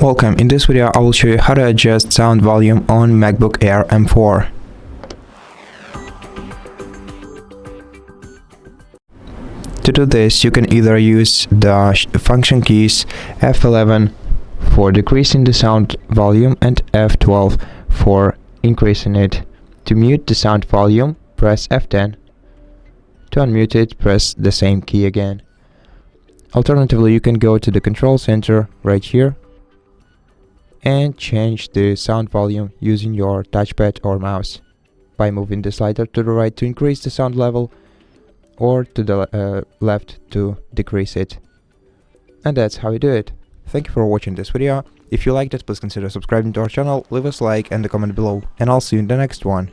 Welcome. In this video I will show you how to adjust sound volume on MacBook Air M4. To do this, you can either use the function keys F11 for decreasing the sound volume and F12 for increasing it. To mute the sound volume, press F10. To unmute it, press the same key again. Alternatively, you can go to the control center right here and change the sound volume using your touchpad or mouse by moving the slider to the right to increase the sound level or to the left to decrease it. And that's how you do it. Thank you for watching this video. If you liked it, please consider subscribing to our channel, leave us a like and a comment below, and I'll see you in the next one.